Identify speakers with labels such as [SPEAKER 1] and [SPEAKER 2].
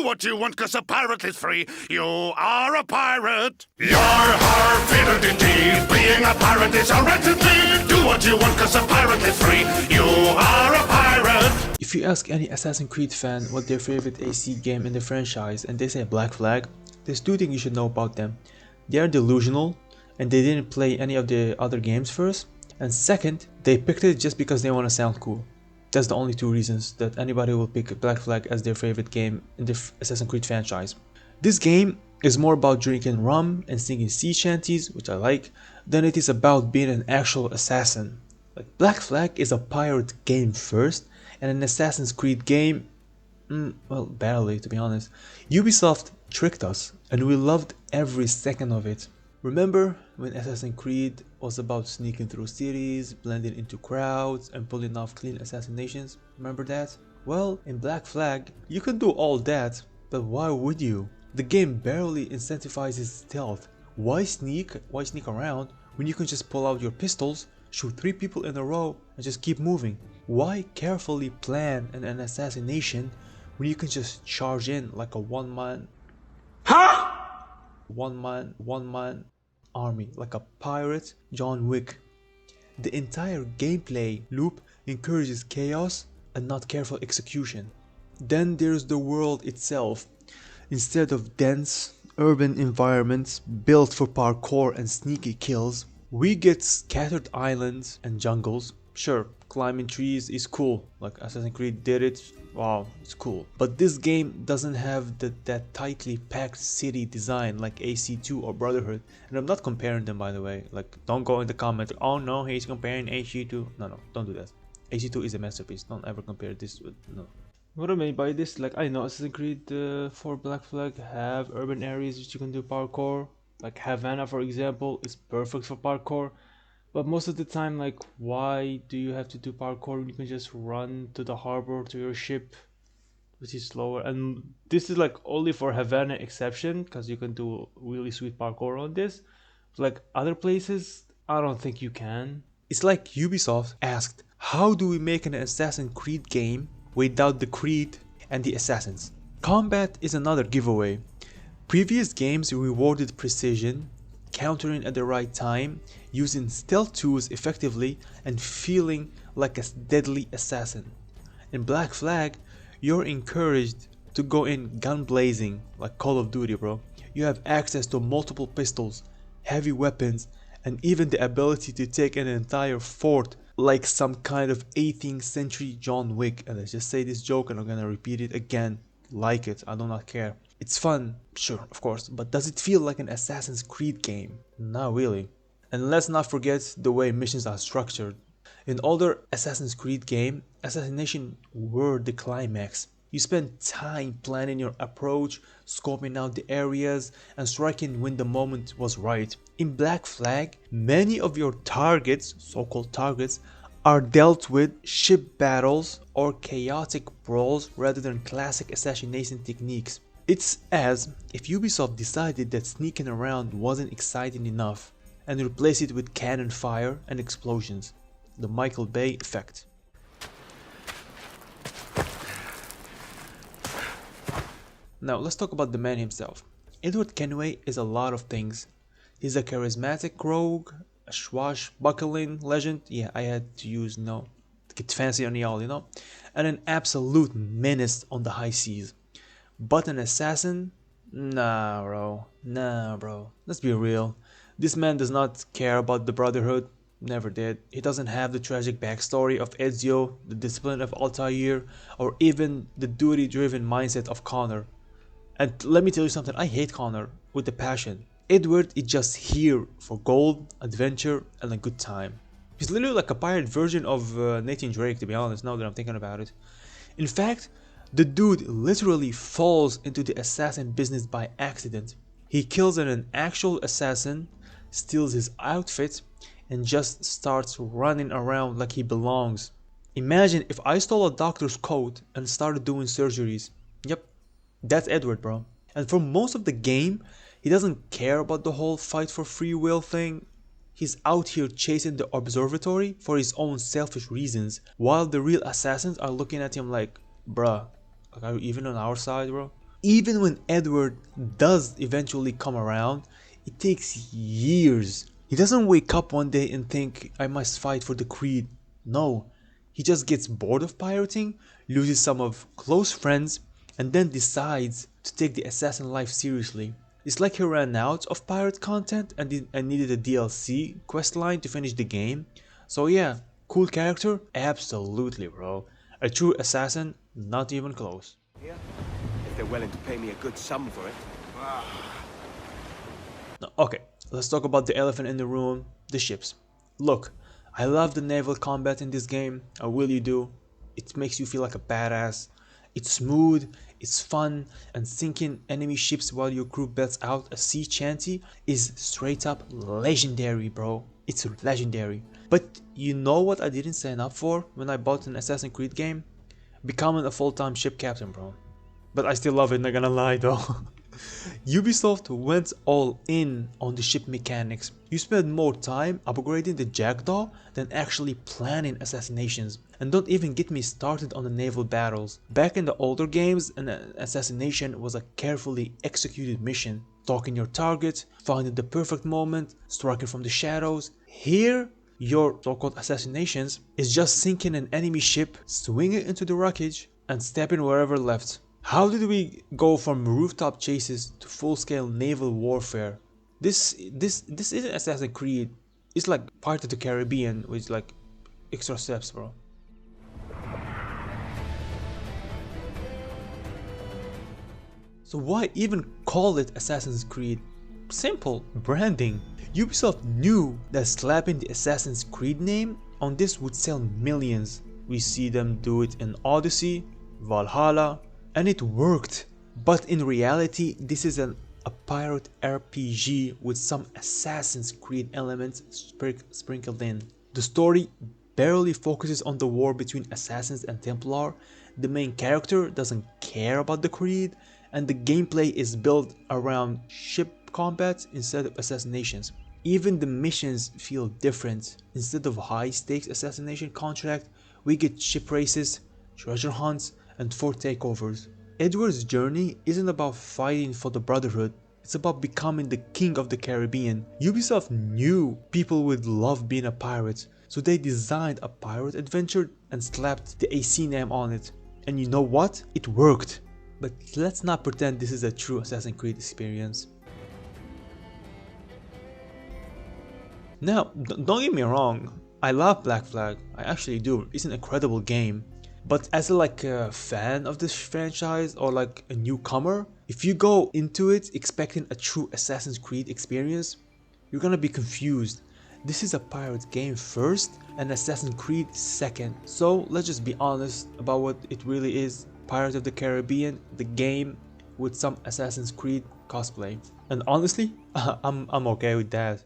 [SPEAKER 1] what you want, cause a pirate is free. You are a pirate. You're har, fiddle-dee-dee. Being a pirate is a rent-a-fee. Do what you want, cause a pirate is free. You are a pirate.
[SPEAKER 2] If you ask any Assassin's Creed fan what their favorite AC game in the franchise and they say Black Flag, there's two things you should know about them. They are delusional and they didn't play any of the other games first. And second, they picked it just because they want to sound cool. That's the only two reasons that anybody will pick Black Flag as their favorite game in the Assassin's Creed franchise. This game is more about drinking rum and singing sea shanties, which I like, than it is about being an actual assassin. Like, Black Flag is a pirate game first, and an Assassin's Creed game, well, barely to be honest. Ubisoft tricked us, and we loved every second of it. Remember when Assassin's Creed was about sneaking through cities, blending into crowds, and pulling off clean assassinations? Remember that? Well, in Black Flag, you can do all that, but why would you? The game barely incentivizes stealth. Why sneak around when you can just pull out your pistols, shoot 3 people in a row, and just keep moving? Why carefully plan an assassination when you can just charge in like a one-man army, like a pirate John Wick? The entire gameplay loop encourages chaos and not careful execution. Then there's the world itself. Instead of dense urban environments built for parkour and sneaky kills, we get scattered islands and jungles. Sure, climbing trees is cool, like Assassin's Creed did it, wow, it's cool. But this game doesn't have that tightly packed city design like AC2 or Brotherhood. And I'm not comparing them, by the way, like don't go in the comments, oh no, he's comparing AC2. No, don't do that. AC2 is a masterpiece, don't ever compare this with, no. What I mean by this, like I know Assassin's Creed 4 Black Flag have urban areas which you can do parkour. Like Havana, for example, is perfect for parkour. But most of the time, like, why do you have to do parkour when you can just run to the harbor to your ship, which is slower? And this is like only for Havana exception, because you can do really sweet parkour on this. Like other places, I don't think you can. It's like Ubisoft asked, how do we make an Assassin's Creed game without the Creed and the Assassins? Combat is another giveaway. Previous games rewarded precision, countering at the right time, using stealth tools effectively, and feeling like a deadly assassin. In Black Flag, you're encouraged to go in gun blazing like Call of Duty, bro. You have access to multiple pistols, heavy weapons, and even the ability to take an entire fort like some kind of 18th century John Wick. And let's just say this joke and I'm gonna repeat it again. Like it, I do not care. It's fun, sure, of course, but does it feel like an Assassin's Creed game? Not really. And let's not forget the way missions are structured. In older Assassin's Creed game, assassination were the climax. You spend time planning your approach, scoping out the areas, and striking when the moment was right. In Black Flag, many of your targets, so-called targets, are dealt with ship battles or chaotic brawls rather than classic assassination techniques. It's as if Ubisoft decided that sneaking around wasn't exciting enough and replaced it with cannon fire and explosions. The Michael Bay effect. Now let's talk about the man himself. Edward Kenway is a lot of things. He's a charismatic rogue, a swashbuckling legend, yeah, I had to use, to get fancy on y'all, and an absolute menace on the high seas. But an assassin? Nah bro, let's be real. This man does not care about the Brotherhood, never did. He doesn't have the tragic backstory of Ezio, the discipline of Altair, or even the duty-driven mindset of Connor. And let me tell you something, I hate Connor with a passion. Edward is just here for gold, adventure, and a good time. He's literally like a pirate version of Nathan Drake, to be honest, now that I'm thinking about it. In fact, the dude literally falls into the assassin business by accident. He kills an actual assassin, steals his outfit, and just starts running around like he belongs. Imagine if I stole a doctor's coat and started doing surgeries. Yep, that's Edward, bro. And for most of the game, he doesn't care about the whole fight for free will thing. He's out here chasing the observatory for his own selfish reasons, while the real assassins are looking at him like, bruh, like, are you even on our side, bro? even when Edward does eventually come around, it takes years. He doesn't wake up one day and think, I must fight for the creed. No, he just gets bored of pirating, loses some of close friends, and then decides to take the assassin life seriously. It's like he ran out of pirate content and needed a DLC questline to finish the game. So yeah, cool character? Absolutely, bro. A true assassin? Not even close.
[SPEAKER 3] Here, if they're willing to pay me a good sum for it.
[SPEAKER 2] Okay, let's talk about the elephant in the room, the ships. Look, I love the naval combat in this game, I really do. It makes you feel like a badass. It's smooth, it's fun, and sinking enemy ships while your crew bets out a sea shanty is straight up legendary, bro. It's legendary. But you know what I didn't sign up for when I bought an Assassin's Creed game? Becoming a full-time ship captain, bro. But I still love it, not gonna lie though. Ubisoft went all in on the ship mechanics. You spend more time upgrading the Jackdaw than actually planning assassinations. And don't even get me started on the naval battles. Back in the older games, an assassination was a carefully executed mission. Stalking your target, finding the perfect moment, striking from the shadows. Here, your so-called assassinations is just sinking an enemy ship, swinging into the wreckage, and stepping wherever left. How did we go from rooftop chases to full-scale naval warfare? This isn't Assassin's Creed. It's like Pirates of the Caribbean with like extra steps, bro. So why even call it Assassin's Creed? Simple, branding. Ubisoft knew that slapping the Assassin's Creed name on this would sell millions. We see them do it in Odyssey, Valhalla, and it worked. But in reality, this is a pirate RPG with some Assassin's Creed elements sprinkled in. The story barely focuses on the war between assassins and Templar. The main character doesn't care about the creed, and the gameplay is built around ship combat instead of assassinations. Even the missions feel different. Instead of high stakes assassination contract, we get ship races, treasure hunts, and fort takeovers. Edward's journey isn't about fighting for the Brotherhood, it's about becoming the king of the Caribbean. Ubisoft knew people would love being a pirate, so they designed a pirate adventure and slapped the AC name on it. And you know what? It worked. But let's not pretend this is a true Assassin's Creed experience. Now, don't get me wrong, I love Black Flag, I actually do, it's an incredible game. But as a fan of this franchise or like a newcomer, if you go into it expecting a true Assassin's Creed experience, you're gonna be confused. This is a pirate game first and Assassin's Creed second. So let's just be honest about what it really is. Pirates of the Caribbean, the game with some Assassin's Creed cosplay. And honestly, I'm okay with that.